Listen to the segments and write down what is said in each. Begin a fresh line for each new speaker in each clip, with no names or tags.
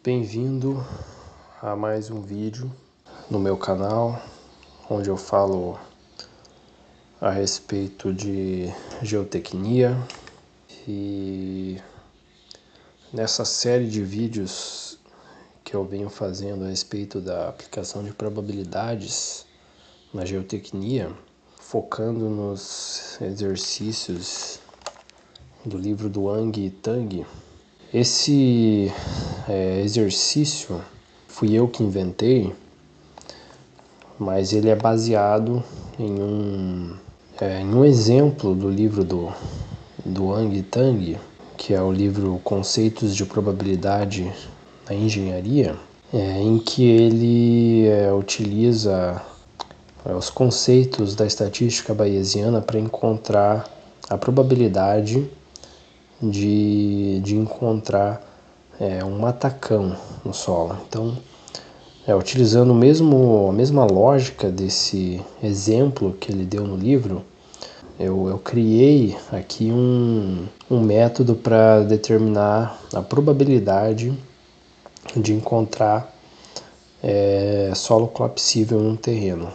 Bem-vindo a mais um vídeo no meu canal, onde eu falo a respeito de geotecnia. E nessa série de vídeos que eu venho fazendo a respeito da aplicação de probabilidades na geotecnia, focando nos exercícios do livro do Wang e Tang. Esse exercício fui eu que inventei, mas ele é baseado em um exemplo do livro do Wang e Tang, que é o livro Conceitos de Probabilidade na Engenharia, em que ele utiliza os conceitos da estatística bayesiana para encontrar a probabilidade de encontrar um matacão no solo. Então, utilizando a mesma lógica desse exemplo que ele deu no livro, eu criei aqui um método para determinar a probabilidade de encontrar solo colapsível em um terreno.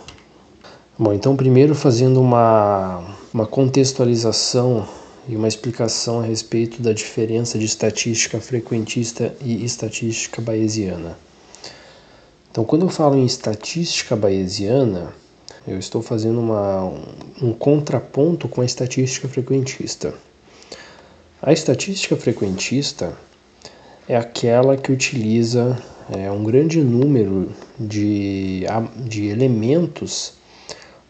Bom, então primeiro fazendo uma contextualização e uma explicação a respeito da diferença de estatística frequentista e estatística bayesiana. Então, quando eu falo em estatística bayesiana, eu estou fazendo um contraponto com a estatística frequentista. A estatística frequentista é aquela que utiliza um grande número de elementos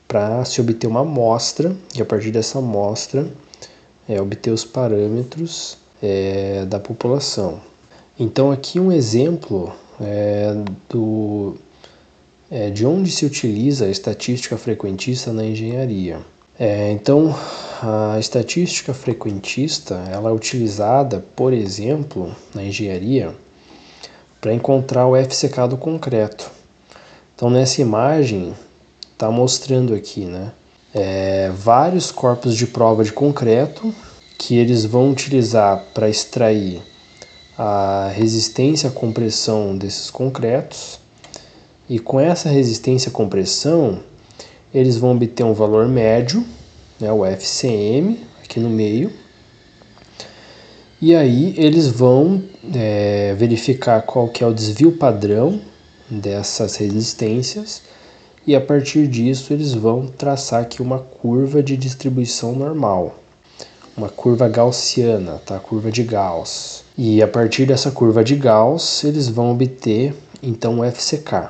para se obter uma amostra, e a partir dessa amostra obter os parâmetros da população. Então aqui um exemplo de onde se utiliza a estatística frequentista na engenharia. Então a estatística frequentista ela é utilizada, por exemplo, na engenharia para encontrar o FCK do concreto. Então nessa imagem está mostrando aqui, vários corpos de prova de concreto que eles vão utilizar para extrair a resistência à compressão desses concretos, e com essa resistência à compressão eles vão obter um valor médio, o FCM aqui no meio, e aí eles vão verificar qual que é o desvio padrão dessas resistências, e a partir disso eles vão traçar aqui uma curva de distribuição normal, uma curva gaussiana, tá? Curva de Gauss. E a partir dessa curva de Gauss eles vão obter então o FCK.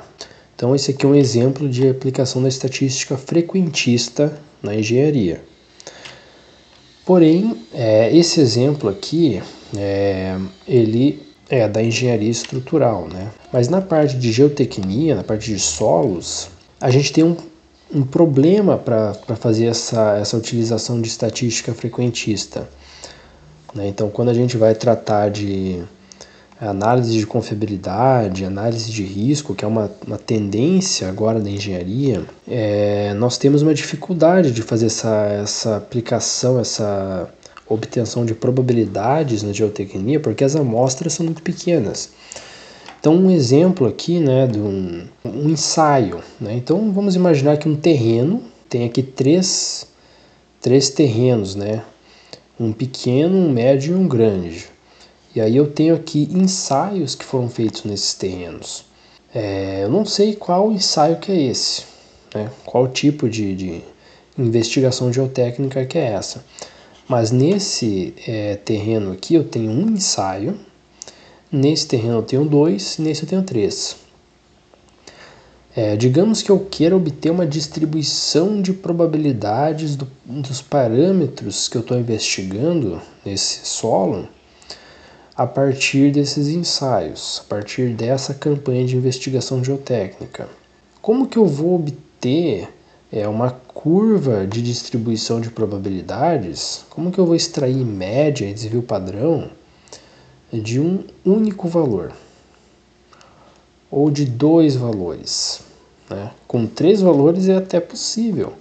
Então esse aqui é um exemplo de aplicação da estatística frequentista na engenharia. Porém, esse exemplo aqui ele é da engenharia estrutural, Mas na parte de geotecnia, na parte de solos, a gente tem um problema para fazer essa utilização de estatística frequentista. Então, quando a gente vai tratar de análise de confiabilidade, análise de risco, que é uma tendência agora da engenharia, nós temos uma dificuldade de fazer essa aplicação, essa obtenção de probabilidades na geotecnia, porque as amostras são muito pequenas. Então, um exemplo aqui de um ensaio. Então, vamos imaginar que um terreno tem aqui três terrenos, um pequeno, um médio e um grande. E aí eu tenho aqui ensaios que foram feitos nesses terrenos. Eu não sei qual ensaio que é esse, qual tipo de investigação geotécnica que é essa. Mas nesse terreno aqui eu tenho um ensaio, nesse terreno eu tenho 2, nesse eu tenho 3. Digamos que eu queira obter uma distribuição de probabilidades dos parâmetros que eu estou investigando nesse solo a partir desses ensaios, a partir dessa campanha de investigação geotécnica. Como que eu vou obter uma curva de distribuição de probabilidades? Como que eu vou extrair média e desvio padrão de um único valor? Ou de 2 valores? Com 3 valores é até possível.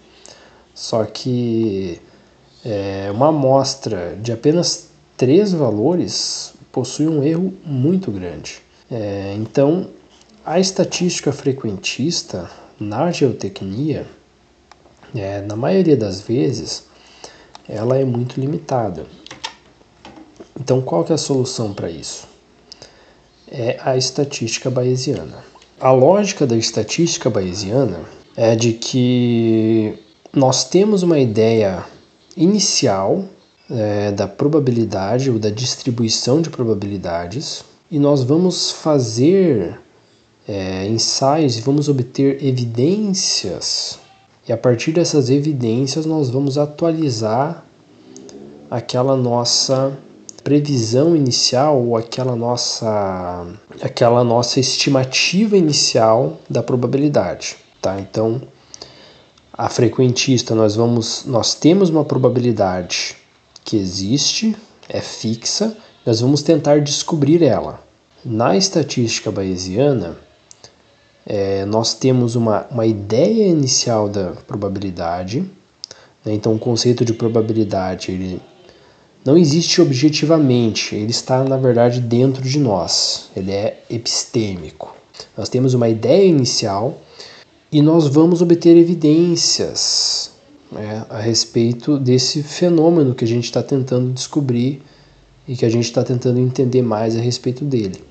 Só que uma amostra de apenas 3 valores possui um erro muito grande. Então, a estatística frequentista na geotecnia, na maioria das vezes, ela é muito limitada. Então, qual que é a solução para isso? É a estatística bayesiana. A lógica da estatística bayesiana é de que nós temos uma ideia inicial da probabilidade ou da distribuição de probabilidades e nós vamos fazer ensaios e vamos obter evidências, e a partir dessas evidências nós vamos atualizar aquela nossa previsão inicial ou aquela nossa estimativa inicial da probabilidade, tá? Então, a frequentista nós temos uma probabilidade que existe, é fixa, nós vamos tentar descobrir ela. Na estatística bayesiana, nós temos uma ideia inicial da probabilidade, né? Então o conceito de probabilidade ele não existe objetivamente, ele está na verdade dentro de nós, ele é epistêmico. Nós temos uma ideia inicial e nós vamos obter evidências a respeito desse fenômeno que a gente está tentando descobrir e que a gente está tentando entender mais a respeito dele.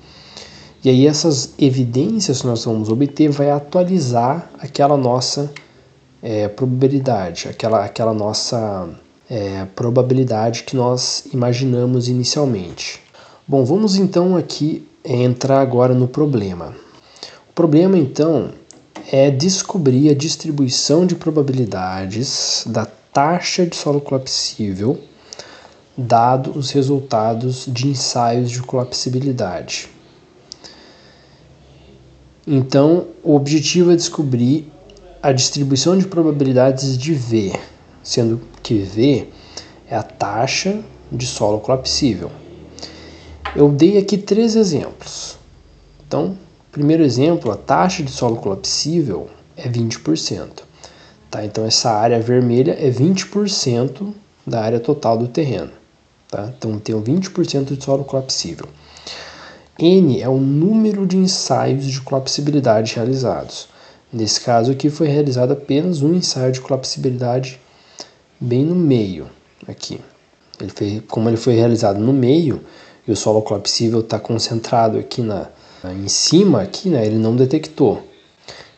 E aí essas evidências que nós vamos obter vai atualizar aquela nossa probabilidade, aquela nossa probabilidade que nós imaginamos inicialmente. Bom, vamos então aqui entrar agora no problema. O problema então é descobrir a distribuição de probabilidades da taxa de solo colapsível dado os resultados de ensaios de colapsibilidade. Então, o objetivo é descobrir a distribuição de probabilidades de V, sendo que V é a taxa de solo colapsível. Eu dei aqui 3 exemplos. Então, primeiro exemplo, a taxa de solo colapsível é 20%. Tá? Então, essa área vermelha é 20% da área total do terreno. Tá? Então, tem 20% de solo colapsível. N é o número de ensaios de colapsibilidade realizados. Nesse caso aqui foi realizado apenas um ensaio de colapsibilidade bem no meio. Aqui. Como ele foi realizado no meio e o solo colapsível está concentrado aqui em cima, aqui, né, ele não detectou.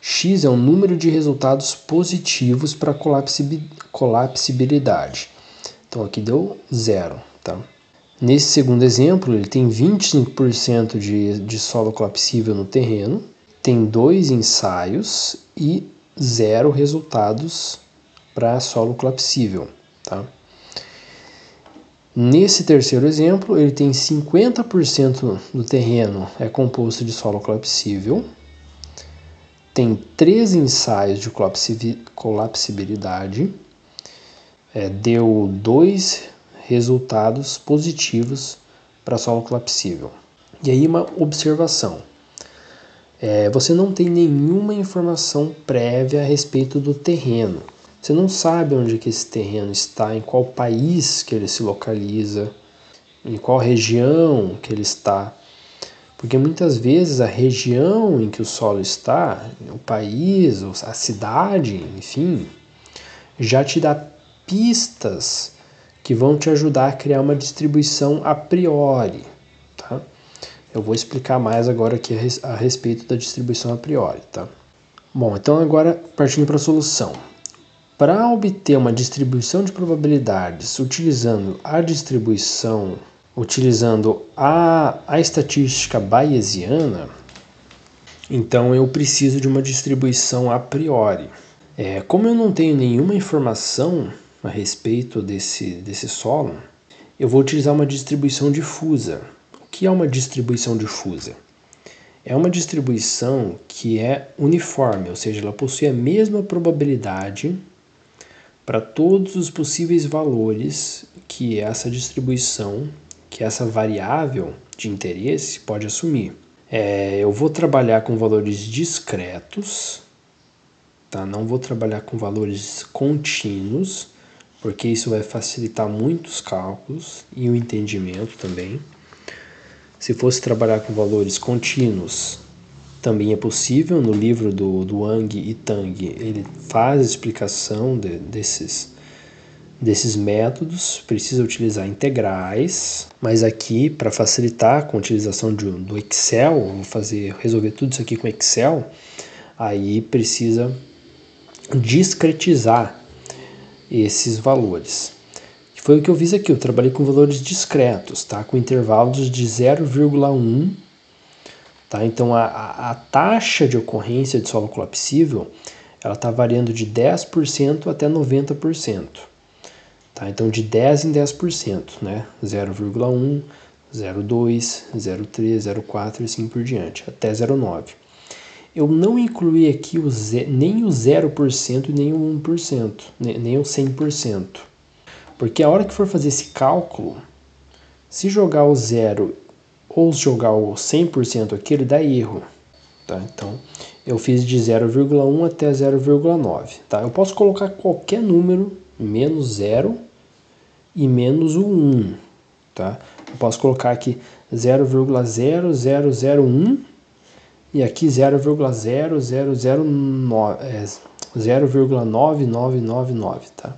X é o número de resultados positivos para colapsibilidade. Então aqui deu 0. Tá? Nesse segundo exemplo, ele tem 25% de solo colapsível no terreno, tem 2 ensaios e 0 resultados para solo colapsível. Tá? Nesse terceiro exemplo, ele tem 50% do terreno é composto de solo colapsível, tem 3 ensaios de colapsibilidade, deu 2 resultados positivos para solo colapsível. E aí uma observação. Você não tem nenhuma informação prévia a respeito do terreno. Você não sabe onde que esse terreno está, em qual país que ele se localiza, em qual região que ele está. Porque muitas vezes a região em que o solo está, o país, a cidade, enfim, já te dá pistas que vão te ajudar a criar uma distribuição a priori. Tá? Eu vou explicar mais agora aqui a respeito da distribuição a priori. Tá? Bom, então agora partindo para a solução. Para obter uma distribuição de probabilidades utilizando a estatística bayesiana, então eu preciso de uma distribuição a priori. Como eu não tenho nenhuma informação a respeito desse solo, eu vou utilizar uma distribuição difusa. O que é uma distribuição difusa? É uma distribuição que é uniforme, ou seja, ela possui a mesma probabilidade para todos os possíveis valores que essa distribuição, que essa variável de interesse pode assumir. Eu vou trabalhar com valores discretos, tá? Não vou trabalhar com valores contínuos, porque isso vai facilitar muito os cálculos e o entendimento também. Se fosse trabalhar com valores contínuos, também é possível. No livro do Wang e Tang, ele faz a explicação desses métodos. Precisa utilizar integrais, mas aqui, para facilitar com a utilização do Excel, vou resolver tudo isso aqui com Excel, aí precisa discretizar esses valores. Foi o que eu fiz aqui, eu trabalhei com valores discretos, tá? Com intervalos de 0,1, tá? Então a taxa de ocorrência de solo colapsível, ela está variando de 10% até 90%. Tá? Então de 10 em 10%, né? 0,1, 0,2, 0,3, 0,4 e assim por diante, até 0,9. Eu não incluí aqui nem o 0% e nem o 1%, nem o 100%. Porque a hora que for fazer esse cálculo, se jogar o 0 ou jogar o 100% aqui, ele dá erro. Tá? Então, eu fiz de 0,1 até 0,9. Tá? Eu posso colocar qualquer número, menos 0 e menos o 1. Tá? Eu posso colocar aqui 0,0001 e aqui 0,9999, tá?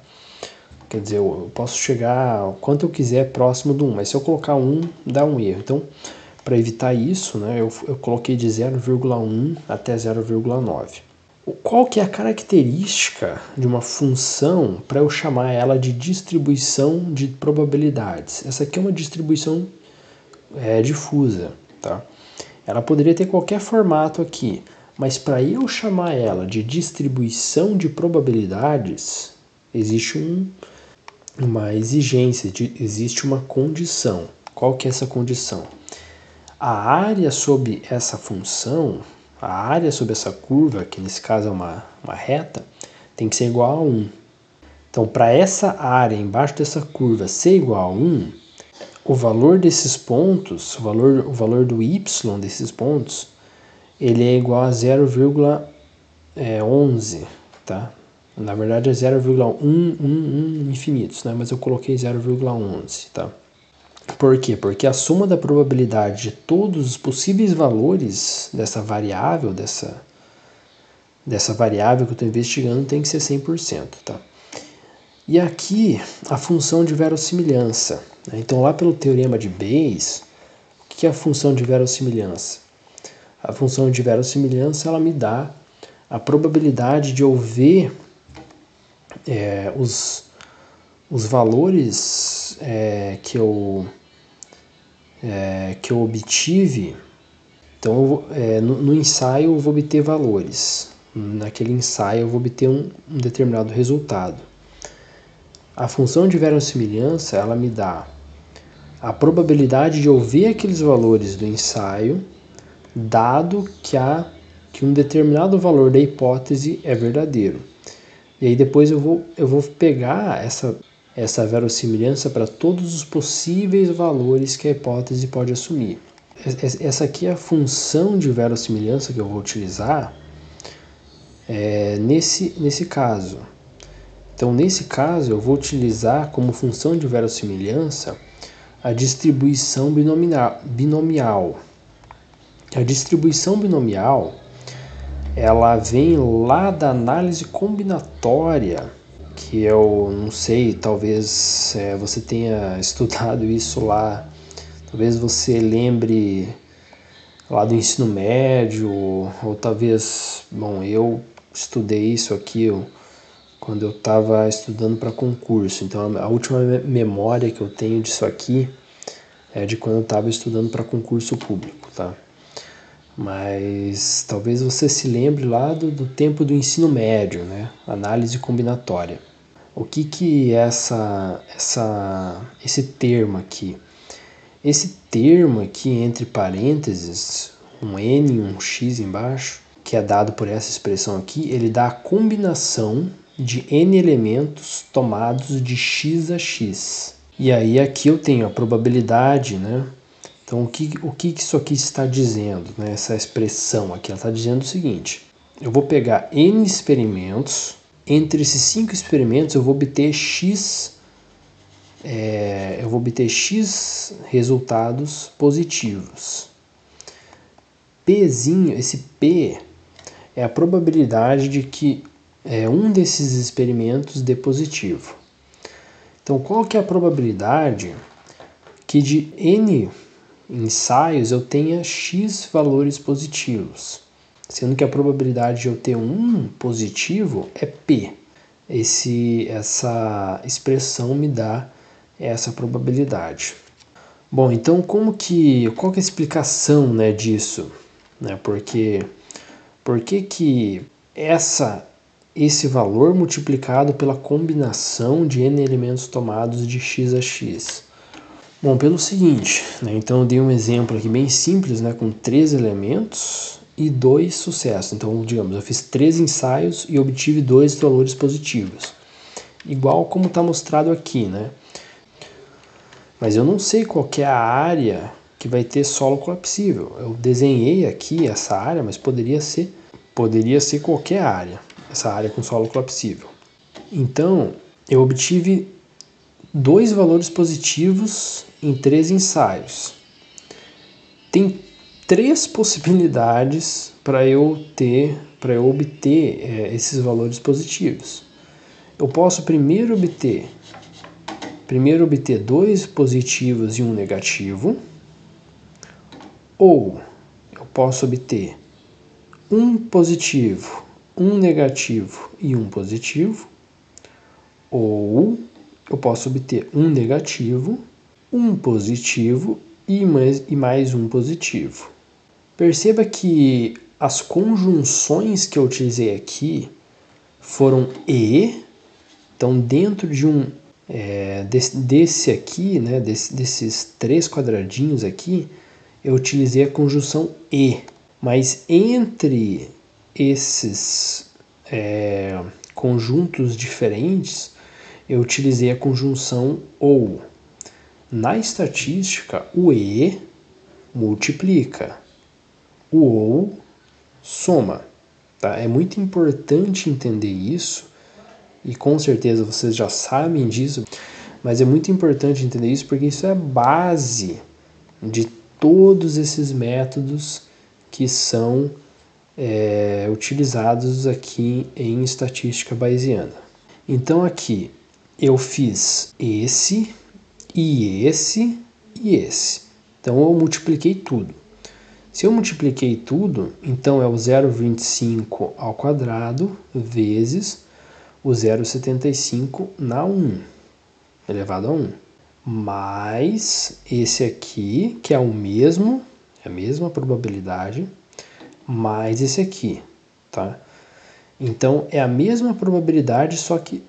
Quer dizer, eu posso chegar ao quanto eu quiser próximo do 1, mas se eu colocar 1, dá um erro. Então, para evitar isso, né, eu coloquei de 0,1 até 0,9. Qual que é a característica de uma função para eu chamar ela de distribuição de probabilidades? Essa aqui é uma distribuição difusa, tá? Ela poderia ter qualquer formato aqui, mas para eu chamar ela de distribuição de probabilidades, existe uma exigência, existe uma condição. Qual que é essa condição? A área sobre essa função, a área sobre essa curva, que nesse caso é uma reta, tem que ser igual a 1. Então, para essa área embaixo dessa curva ser igual a 1, o valor desses pontos, o valor do y desses pontos, ele é igual a 0,11, tá? Na verdade é 0,111 infinitos, né? Mas eu coloquei 0,11, tá? Por quê? Porque a soma da probabilidade de todos os possíveis valores dessa variável, dessa variável que eu estou investigando, tem que ser 100%, tá? E aqui a função de verossimilhança, né? Então lá pelo teorema de Bayes, o que é a função de verossimilhança? A função de verossimilhança, ela me dá a probabilidade de eu ver os valores que eu obtive. Então, no ensaio eu vou obter valores. Naquele ensaio eu vou obter um determinado resultado. A função de verossimilhança, ela me dá a probabilidade de eu ver aqueles valores do ensaio, dado que um determinado valor da hipótese é verdadeiro. E aí depois eu vou pegar essa verossimilhança para todos os possíveis valores que a hipótese pode assumir. Essa aqui é a função de verossimilhança que eu vou utilizar nesse caso. Então, nesse caso, eu vou utilizar como função de verossimilhança a distribuição binomial. A distribuição binomial, ela vem lá da análise combinatória, que eu não sei, talvez você tenha estudado isso lá, talvez você lembre lá do ensino médio, ou talvez, bom, eu estudei isso aqui quando eu estava estudando para concurso, então a última memória que eu tenho disso aqui é de quando eu estava estudando para concurso público, tá? Mas talvez você se lembre lá do tempo do ensino médio, né? Análise combinatória. O que é esse termo aqui? Esse termo aqui, entre parênteses, um N e um X embaixo, que é dado por essa expressão aqui, ele dá a combinação de N elementos tomados de X a X. E aí aqui eu tenho a probabilidade, né? Então, o que isso aqui está dizendo, né? Essa expressão aqui, ela está dizendo o seguinte: eu vou pegar N experimentos, entre esses 5 experimentos eu vou obter X eu vou obter X resultados positivos. Pzinho, esse P é a probabilidade de que um desses experimentos dê positivo. Então, qual que é a probabilidade que de N ensaios eu tenha X valores positivos? Sendo que a probabilidade de eu ter um positivo é P. Essa expressão me dá essa probabilidade. Bom, então qual que é a explicação, né, disso? Por que esse valor multiplicado pela combinação de N elementos tomados de X a X? Bom, pelo seguinte, então eu dei um exemplo aqui bem simples, com 3 elementos e 2 sucessos. Então, digamos, eu fiz 3 ensaios e obtive 2 valores positivos. Igual como está mostrado aqui, Mas eu não sei qual que é a área que vai ter solo colapsível. Eu desenhei aqui essa área, mas poderia ser qualquer área, essa área com solo colapsível. Então, eu obtive 2 valores positivos em 3 ensaios. Tem 3 possibilidades para eu obter esses valores positivos. Eu posso primeiro obter 2 positivos e 1 negativo, ou eu posso obter 1 positivo, 1 negativo e 1 positivo, ou eu posso obter 1 negativo, 1 positivo e mais 1 positivo. Perceba que as conjunções que eu utilizei aqui foram E. Então, dentro de desse aqui, desses 3 quadradinhos aqui, eu utilizei a conjunção E. Mas entre esses conjuntos diferentes, eu utilizei a conjunção OU. Na estatística, o E multiplica, o OU soma. Tá? É muito importante entender isso, e com certeza vocês já sabem disso, mas é muito importante entender isso porque isso é a base de todos esses métodos que são utilizados aqui em estatística bayesiana. Então aqui eu fiz esse e esse e esse. Então eu multipliquei tudo. Se eu multipliquei tudo, então é o 0,25 ao quadrado vezes o 0,75 na 1, elevado a 1. Mais esse aqui, que é o mesmo, é a mesma probabilidade, mais esse aqui, tá? Então, é a mesma probabilidade, só que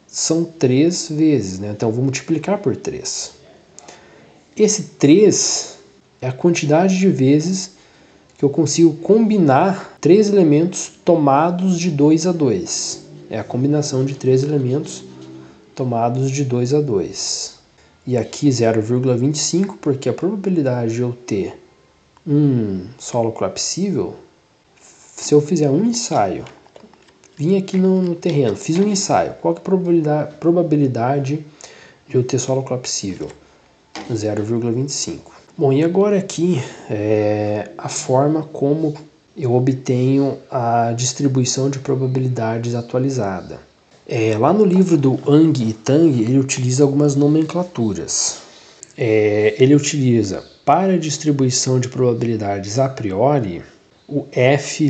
são 3 vezes, Então, eu vou multiplicar por 3. Esse 3 é a quantidade de vezes que eu consigo combinar 3 elementos tomados de 2 a 2. É a combinação de 3 elementos tomados de 2 a 2. E aqui 0,25, porque a probabilidade de eu ter um solo colapsível, se eu fizer um ensaio, vim aqui no terreno, fiz um ensaio, qual que é a probabilidade de eu ter solo colapsível? 0,25. Bom, e agora aqui a forma como eu obtenho a distribuição de probabilidades atualizada. Lá no livro do Ang e Tang, ele utiliza algumas nomenclaturas. Ele utiliza, para a distribuição de probabilidades a priori, o F'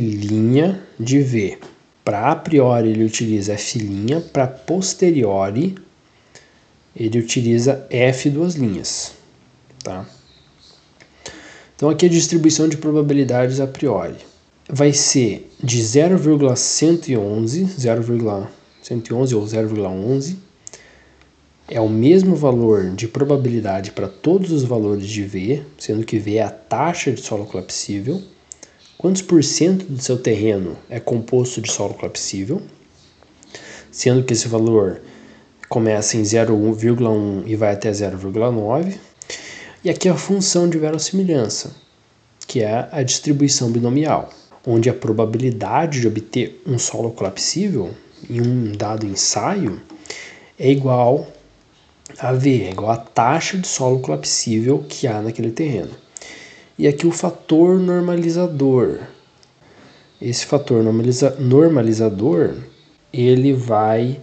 de V. Para a priori ele utiliza F', para posteriori ele utiliza F duas linhas. Tá? Então aqui a distribuição de probabilidades a priori vai ser de 0,111 ou 0,11, é o mesmo valor de probabilidade para todos os valores de V, sendo que V é a taxa de solo colapsível. Quantos por cento do seu terreno é composto de solo colapsível, sendo que esse valor começa em 0,1 e vai até 0,9. E aqui a função de verossimilhança, que é a distribuição binomial, onde a probabilidade de obter um solo colapsível em um dado ensaio é igual A V é igual à taxa de solo coapsível que há naquele terreno. E aqui o fator normalizador. Esse fator normalizador, ele vai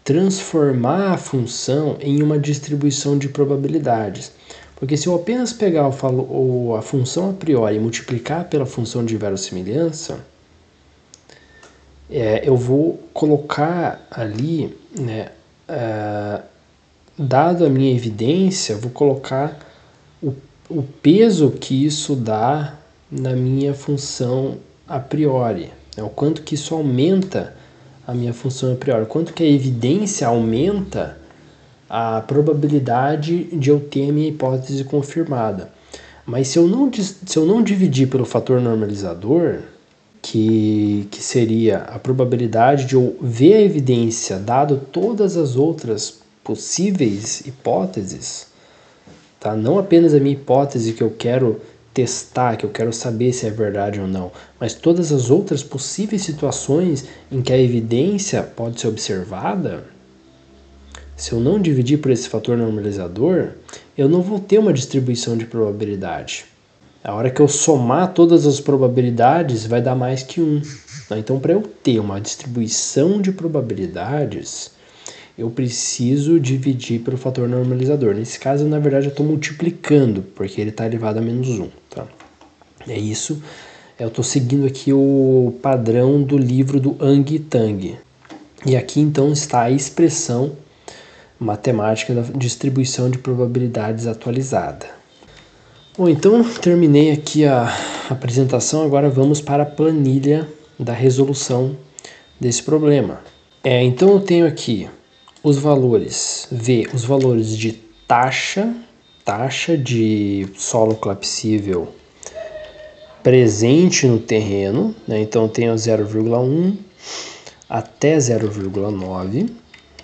transformar a função em uma distribuição de probabilidades. Porque se eu apenas pegar a função a priori e multiplicar pela função de verossimilhança, eu vou colocar ali, né, dado a minha evidência, vou colocar o peso que isso dá na minha função a priori, né, o quanto que isso aumenta a minha função a priori, o quanto que a evidência aumenta a probabilidade de eu ter a minha hipótese confirmada. Mas se eu não dividir pelo fator normalizador, que seria a probabilidade de eu ver a evidência dado todas as outras possíveis hipóteses, tá? Não apenas a minha hipótese que eu quero testar, que eu quero saber se é verdade ou não, mas todas as outras possíveis situações em que a evidência pode ser observada. Se eu não dividir por esse fator normalizador, eu não vou ter uma distribuição de probabilidade. A hora que eu somar todas as probabilidades, vai dar mais que 1. Então, para eu ter uma distribuição de probabilidades, eu preciso dividir pelo fator normalizador. Nesse caso, na verdade, eu estou multiplicando, porque ele está elevado a menos 1. Tá? É isso. Eu estou seguindo aqui o padrão do livro do Ang Tang. E aqui, então, está a expressão matemática da distribuição de probabilidades atualizada. Bom, então terminei aqui a apresentação, agora vamos para a planilha da resolução desse problema. Então eu tenho aqui os valores, os valores de taxa de solo coapsível presente no terreno, né? Então eu tenho 0,1 até 0,9,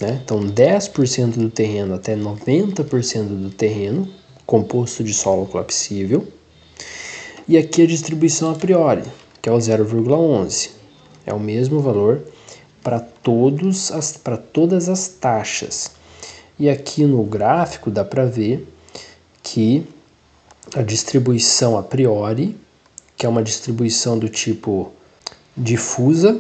né? Então 10% do terreno até 90% do terreno composto de solo coapsível. E aqui a distribuição a priori, que é o 0,11. É o mesmo valor para todas as taxas. E aqui no gráfico dá para ver que a distribuição a priori, que é uma distribuição do tipo difusa,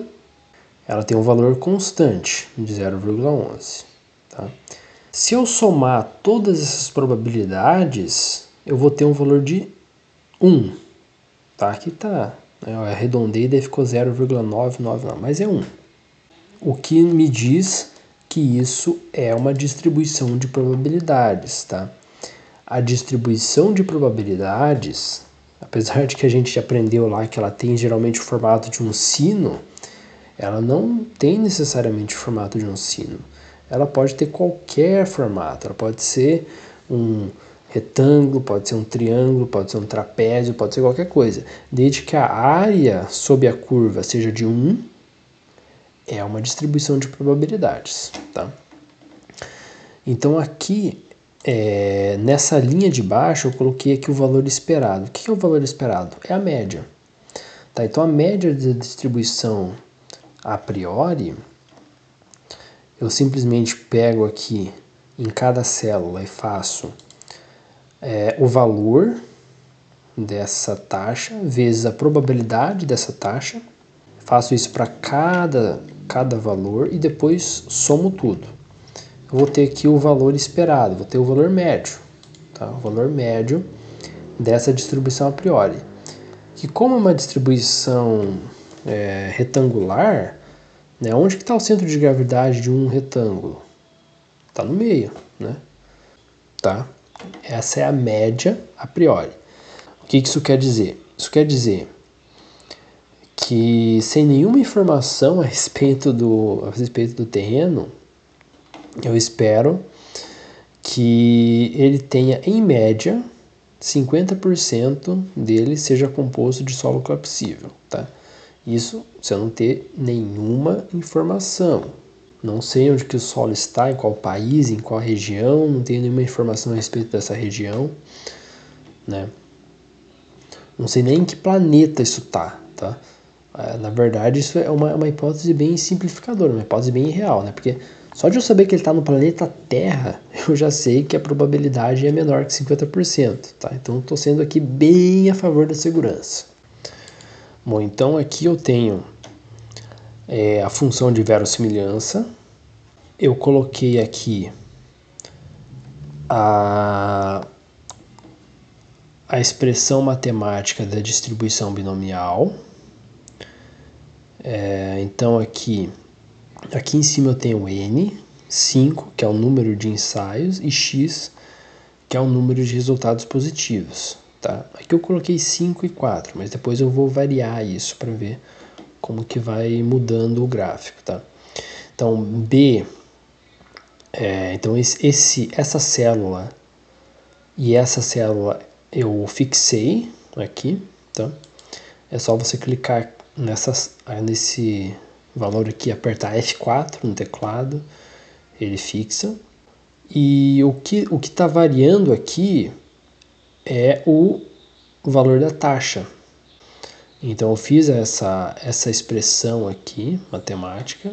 ela tem um valor constante de 0,11. Tá? Se eu somar todas essas probabilidades, eu vou ter um valor de 1. Tá? Aqui tá, eu arredondei e daí ficou 0,999, mas é 1. O que me diz que isso é uma distribuição de probabilidades. Tá? A distribuição de probabilidades, apesar de que a gente aprendeu lá que ela tem geralmente o formato de um sino, ela não tem necessariamente o formato de um sino. Ela pode ter qualquer formato, ela pode ser um retângulo, pode ser um triângulo, pode ser um trapézio, pode ser qualquer coisa. Desde que a área sob a curva seja de 1, é uma distribuição de probabilidades. Tá? Então aqui, nessa linha de baixo, eu coloquei aqui o valor esperado. O que é o valor esperado? É a média. Tá? Então a média da distribuição a priori, eu simplesmente pego aqui em cada célula e faço o valor dessa taxa vezes a probabilidade dessa taxa. Faço isso para cada valor e depois somo tudo. Eu vou ter aqui o valor esperado, vou ter o valor médio. Tá? O valor médio dessa distribuição a priori. Que como é uma distribuição retangular, né, onde que está o centro de gravidade de um retângulo? Está no meio, né? Tá? Essa é a média a priori. O que isso quer dizer? Isso quer dizer que sem nenhuma informação a respeito do terreno, eu espero que ele tenha, em média, 50% dele seja composto de solo coapsível. Tá? Isso se eu não ter nenhuma informação. Não sei onde que o solo está, em qual país, em qual região, não tenho nenhuma informação a respeito dessa região, né? Não sei nem em que planeta isso está, tá? Na verdade, isso é uma hipótese bem simplificadora, uma hipótese bem irreal, né? Porque Só de eu saber que ele está no planeta Terra, eu já sei que a probabilidade é menor que 50%, tá? Então estou sendo aqui bem a favor da segurança. Bom, então aqui eu tenho a função de verossimilhança. Eu coloquei aqui a expressão matemática da distribuição binomial. Então aqui em cima eu tenho N, 5, que é o número de ensaios, e X, que é o número de resultados positivos. Tá? Aqui eu coloquei 5 e 4, mas depois eu vou variar isso para ver como que vai mudando o gráfico. Tá? Então B, então essa célula e essa célula eu fixei aqui. Tá? É só você clicar nesse valor aqui, apertar F4 no teclado, ele fixa. E o que está variando aqui é o valor da taxa. Então eu fiz essa expressão aqui, matemática,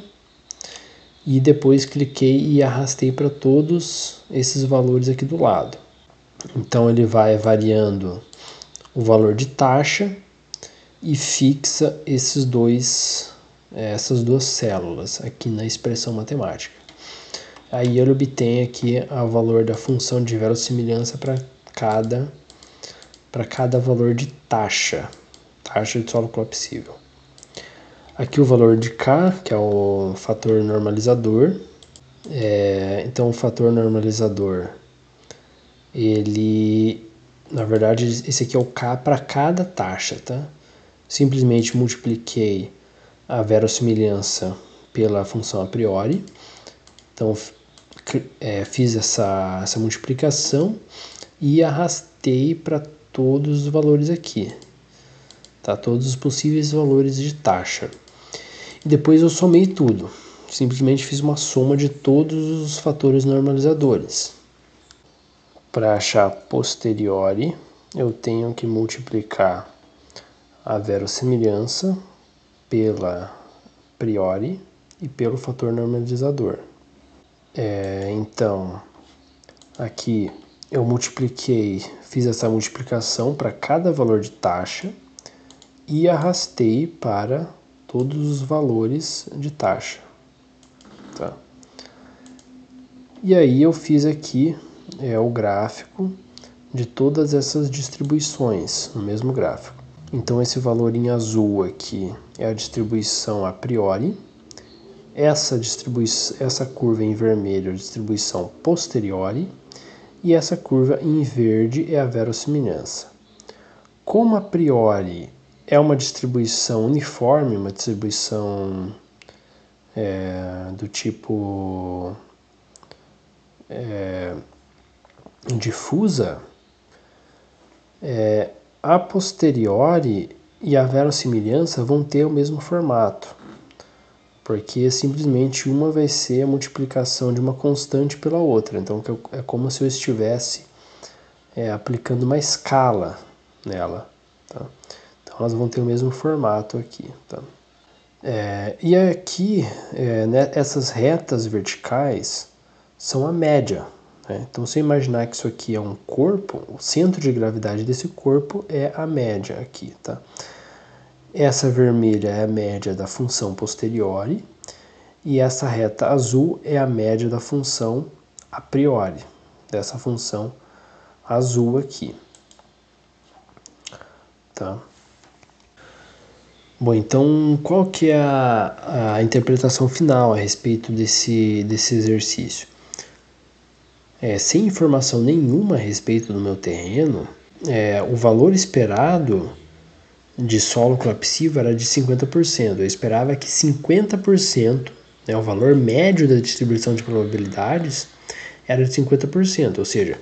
e depois cliquei e arrastei para todos esses valores aqui do lado. Então ele vai variando o valor de taxa e fixa essas duas células aqui na expressão matemática. Aí ele obtém aqui o valor da função de verossimilhança para cada valor de taxa de solo colapsível. Aqui o valor de K, que é o fator normalizador. Então o fator normalizador, ele, na verdade, esse aqui é o K para cada taxa, tá? Simplesmente multipliquei a verossimilhança pela função a priori. Então fiz essa multiplicação e arrastei para todos os valores aqui, tá? Todos os possíveis valores de taxa. E depois eu somei tudo. Simplesmente fiz uma soma de todos os fatores normalizadores. Para achar posteriori, eu tenho que multiplicar a verossimilhança pela priori e pelo fator normalizador. Então, aqui eu fiz essa multiplicação para cada valor de taxa e arrastei para todos os valores de taxa. Tá? E aí eu fiz aqui o gráfico de todas essas distribuições no mesmo gráfico. Então esse valor em azul aqui é a distribuição a priori. Essa curva em vermelho é a distribuição posteriori e essa curva em verde é a verossimilhança. Como a priori é uma distribuição uniforme, uma distribuição do tipo difusa, a posteriori e a verossimilhança vão ter o mesmo formato, porque simplesmente uma vai ser a multiplicação de uma constante pela outra. Então é como se eu estivesse aplicando uma escala nela. Tá? Então elas vão ter o mesmo formato aqui. Tá? E aqui, essas retas verticais são a média. Né? Então se eu imaginar que isso aqui é um corpo, o centro de gravidade desse corpo é a média aqui. Tá? Essa vermelha é a média da função posteriori e essa reta azul é a média da função a priori, dessa função azul aqui. Tá? Bom, então qual que é a interpretação final a respeito desse exercício? Sem informação nenhuma a respeito do meu terreno, o valor esperado de solo colapsível era de 50%. Eu esperava que 50%, o valor médio da distribuição de probabilidades era de 50%. Ou seja,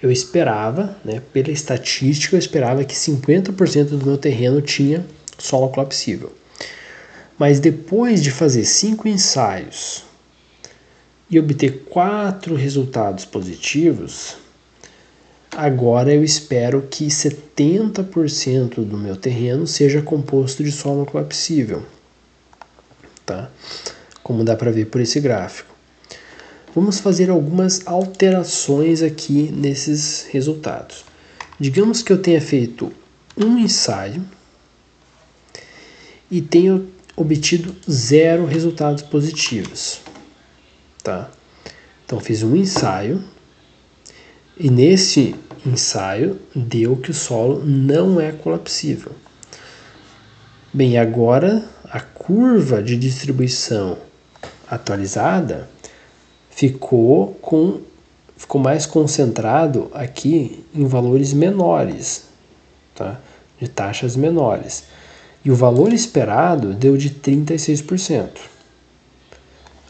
eu esperava, pela estatística, eu esperava que 50% do meu terreno tinha solo colapsível. Mas depois de fazer 5 ensaios e obter 4 resultados positivos, agora eu espero que 70% do meu terreno seja composto de solo colapsível, tá? Como dá para ver por esse gráfico. vamos fazer algumas alterações aqui nesses resultados. Digamos que eu tenha feito um ensaio e tenho obtido 0 resultados positivos, tá? Então fiz um ensaio e nesse ensaio deu que o solo não é colapsível. Bem, agora a curva de distribuição atualizada ficou mais concentrado aqui em valores menores, tá? De taxas menores. E o valor esperado deu de 36%.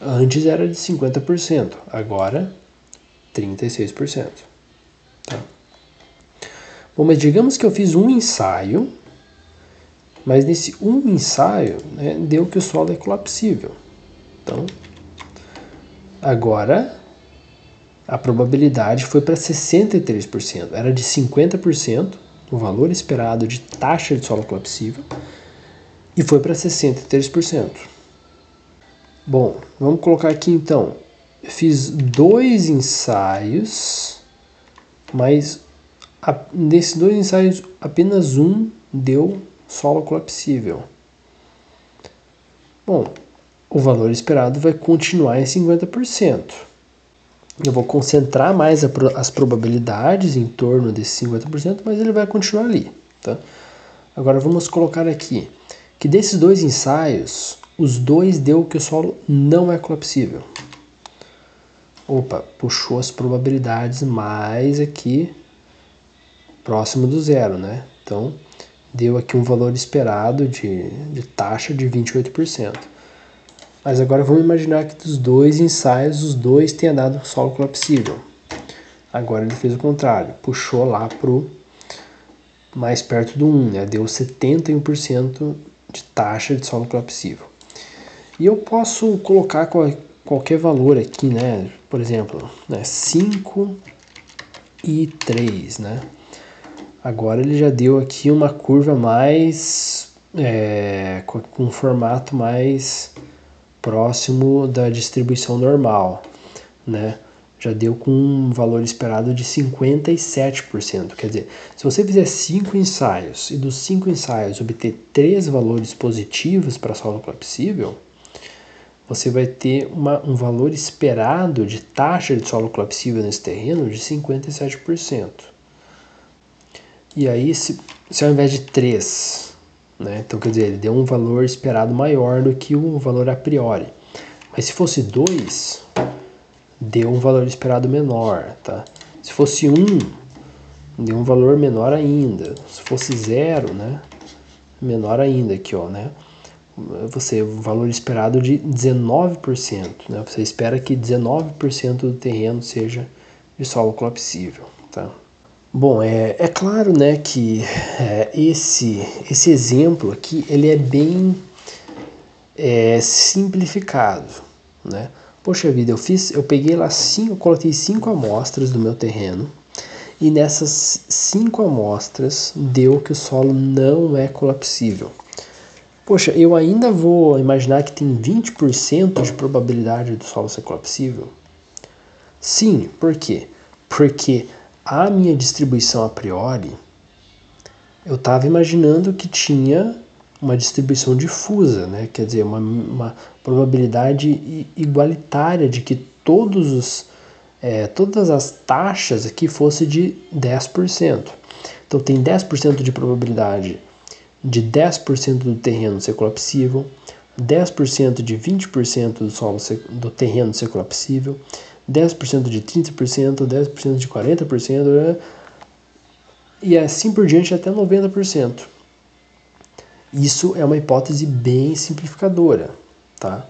Antes era de 50%, agora 36%. Tá? Bom, mas digamos que eu fiz um ensaio, mas nesse um ensaio, né, deu que o solo é colapsível. Então, agora a probabilidade foi para 63%. Era de 50% o valor esperado de taxa de solo colapsível e foi para 63%. Bom, vamos colocar aqui então. Eu fiz 2 ensaios, mas desses 2 ensaios apenas um deu solo colapsível. Bom, o valor esperado vai continuar em 50%. Eu vou concentrar mais as probabilidades em torno desse 50%, mas ele vai continuar ali, tá? Agora vamos colocar aqui que desses 2 ensaios, os 2 deu que o solo não é colapsível. Opa, puxou as probabilidades mais aqui próximo do zero, né? Então, deu aqui um valor esperado de taxa de 28%. Mas agora vamos imaginar que dos 2 ensaios, os 2 tenha dado solo colapsível. Agora ele fez o contrário, puxou lá pro mais perto do 1, né? Deu 71% de taxa de solo colapsível. E eu posso colocar qualquer valor aqui, né? Por exemplo, né? 5 e 3, né? Agora ele já deu aqui uma curva mais com um formato mais próximo da distribuição normal, né? Já deu com um valor esperado de 57%. Quer dizer, se você fizer 5 ensaios e dos 5 ensaios obter 3 valores positivos para solo colapsível, você vai ter um valor esperado de taxa de solo colapsível nesse terreno de 57%. E aí, se ao invés de 3, né, então quer dizer, ele deu um valor esperado maior do que o valor a priori. Mas se fosse 2, deu um valor esperado menor, tá? Se fosse 1, deu um valor menor ainda. Se fosse 0, né, menor ainda aqui, ó, né? O valor esperado de 19%, né? Você espera que 19% do terreno seja de solo colapsível, tá? Bom, é claro, né, que esse exemplo aqui ele é bem simplificado, né? Poxa vida, eu peguei lá eu coloquei 5 amostras do meu terreno e nessas 5 amostras deu que o solo não é colapsível. Poxa, eu ainda vou imaginar que tem 20% de probabilidade do solo ser colapsível? Sim, por quê? Porque a minha distribuição a priori, eu estava imaginando que tinha uma distribuição difusa, né? Quer dizer, uma probabilidade igualitária de que todas as taxas aqui fossem de 10%. Então tem 10% de probabilidade de 10% do terreno ser colapsível, 10% de 20% do terreno ser colapsível, 10% de 30%, 10% de 40%, né? E assim por diante até 90%. Isso é uma hipótese bem simplificadora, tá?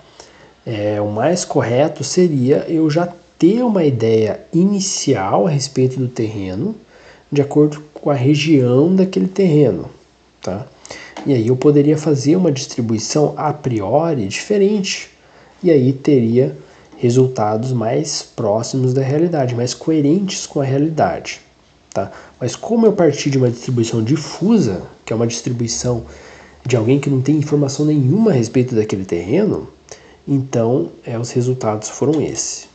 O mais correto seria eu já ter uma ideia inicial a respeito do terreno, de acordo com a região daquele terreno, tá? E aí eu poderia fazer uma distribuição a priori diferente, e aí teria resultados mais próximos da realidade, mais coerentes com a realidade, tá? Mas como eu parti de uma distribuição difusa, que é uma distribuição de alguém que não tem informação nenhuma a respeito daquele terreno, então os resultados foram esses.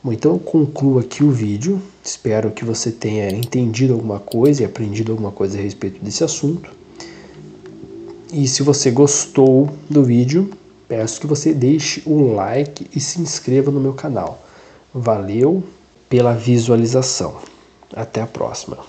Bom, então eu concluo aqui o vídeo. Espero que você tenha entendido alguma coisa e aprendido alguma coisa a respeito desse assunto. E se você gostou do vídeo, peço que você deixe um like e se inscreva no meu canal. Valeu pela visualização. Até a próxima.